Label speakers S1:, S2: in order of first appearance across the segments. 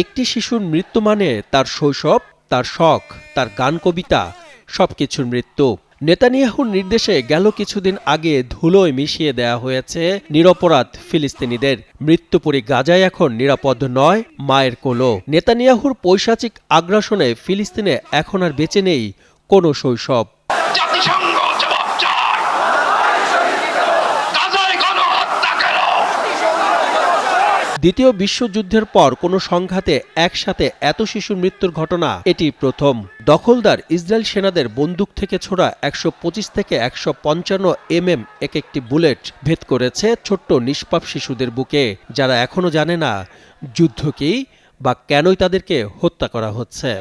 S1: একটি শিশুর মৃত্যু মানে তার শৈশব, তার শখ, তার গান কবিতা সবকিছুর মৃত্যু। নেতানিয়াহুর নির্দেশে গেল কিছুদিন আগে ধুলোয় মিশিয়ে দেয়া হয়েছে নিরপরাধ ফিলিস্তিনিদের। মৃত্যুপুরী গাজায় এখন নিরাপদ নয় মায়ের কোলও। নেতানিয়াহুর পৈশাচিক আগ্রাসনে ফিলিস্তিনে এখন আর বেঁচে নেই কোনো শৈশব। দ্বিতীয় বিশ্বযুদ্ধের পর কোনো সংঘাতে একসাথে এত শিশুর মৃত্যুর ঘটনা এটি প্রথম। দখলদার ইসরায়েল সেনাদের বন্দুক থেকে ছোড়া ১২৫ থেকে ১৫৫ mm এক একটি বুলেট ভেদ করেছে ছোট্ট নিষ্পাপ শিশুদের বুকে, যারা এখনো জানে না যুদ্ধ কি বা কেনই তাদেরকে হত্যা করা হচ্ছে।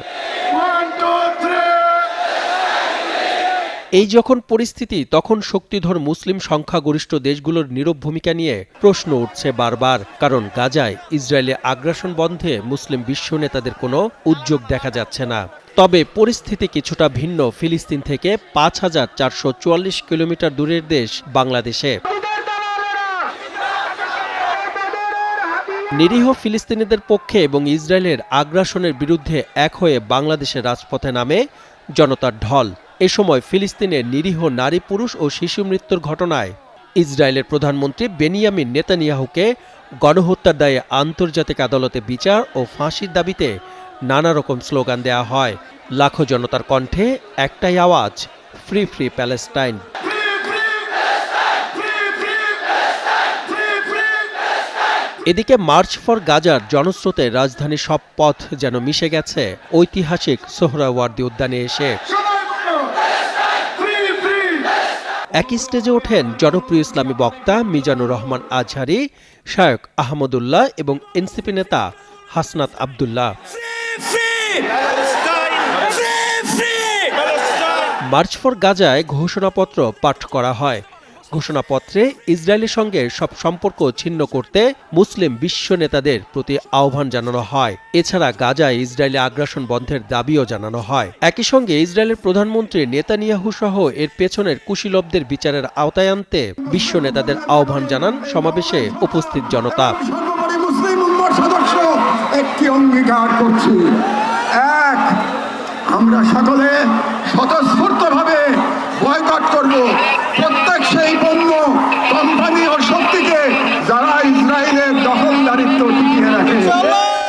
S1: এই যখন পরিস্থিতি, তখন শক্তিধর মুসলিম সংখ্যাগরিষ্ঠ দেশগুলোর নীরব ভূমিকা নিয়ে প্রশ্ন উঠছে বারবার। কারণ গাজায় ইসরায়েলে আগ্রাসন বন্ধে মুসলিম বিশ্ব নেতাদের কোনো উদ্যোগ দেখা যাচ্ছে না। তবে পরিস্থিতি কিছুটা ভিন্ন ফিলিস্তিন থেকে ৫,৪৪৪ কিলোমিটার দূরের দেশ বাংলাদেশে। নিরীহ ফিলিস্তিনিদের পক্ষে এবং ইসরায়েলের আগ্রাসনের বিরুদ্ধে এক হয়ে বাংলাদেশের রাজপথে নামে জনতার ঢল। এ সময় ফিলিস্তিনের নিরীহ নারী, পুরুষ ও শিশু মৃত্যুর ঘটনায় ইসরায়েলের প্রধানমন্ত্রী বেনিয়ামিন নেতানিয়াহুকে গণহত্যার দায়ে আন্তর্জাতিক আদালতে বিচার ও ফাঁসির দাবিতে নানা রকম স্লোগান দেয়া হয়। লাখো জনতার কণ্ঠে একটাই আওয়াজ, ফ্রি ফ্রি প্যালেস্টাইন। এদিকে মার্চ ফর গাজার জনস্রোতে রাজধানীর সব পথ যেন মিশে গেছে ঐতিহাসিক সোহরাওয়ার্দী উদ্যানে এসে। একই স্টেজে ওঠেন জনপ্রিয় ইসলামী বক্তা মিজানুর রহমান আজহারি, শায়খ আহমদুল্লাহ এবং এনসিপি নেতা হাসনাত আবদুল্লাহ। মার্চ ফর গাজায় ঘোষণাপত্র পাঠ করা হয়। ঘোষণাপত্রে ইসরায়েলের সঙ্গে সব সম্পর্ক ছিন্ন করতে মুসলিম বিশ্ব নেতাদের প্রতি আহ্বান জানানো হয়। এছাড়া গাজায় ইসরায়েলি আগ্রাসন বন্ধের দাবিও জানানো হয়। একই সঙ্গে ইসরায়েলের প্রধানমন্ত্রী নেতানিয়াহু সহ এর পেছনের কুশীলবদের বিচারের আওতায় আনতে বিশ্ব নেতাদের আহ্বান জানান সমাবেশে উপস্থিত জনতা।
S2: একটি অঙ্গীকার করছি, এক, আমরা সকলে স্বতঃস্ফূর্তভাবে বয়কট করব প্রত্যেক সেই পণ্য, কোম্পানি ও শক্তিকে যারা ইসরায়েলের দখলদারিত্ব টিকিয়ে রাখে।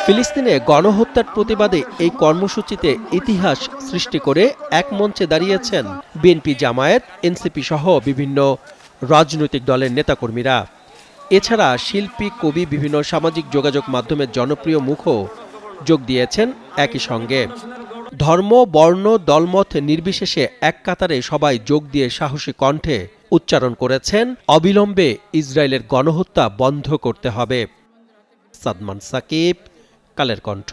S1: ফিলিস্তিনে গণহত্যার প্রতিবাদে এই কর্মসূচিতে ইতিহাস সৃষ্টি করে এক মঞ্চে দাঁড়িয়েছেন বিএনপি, জামায়াত, এনসিপি সহ বিভিন্ন রাজনৈতিক দলের নেতাকর্মীরা। এছাড়া শিল্পী, কবি, বিভিন্ন সামাজিক যোগাযোগ মাধ্যমের জনপ্রিয় মুখও যোগ দিয়েছেন একই সঙ্গে। ধর্ম, বর্ণ, দলমত নির্বিশেষে এক কাতারে সবাই যোগ দিয়ে সাহসী কণ্ঠে উচ্চারণ করেছেন, অবিলম্বে ইসরায়েলের গণহত্যা বন্ধ করতে হবে। সাদমান সাকিব, কালের কণ্ঠ।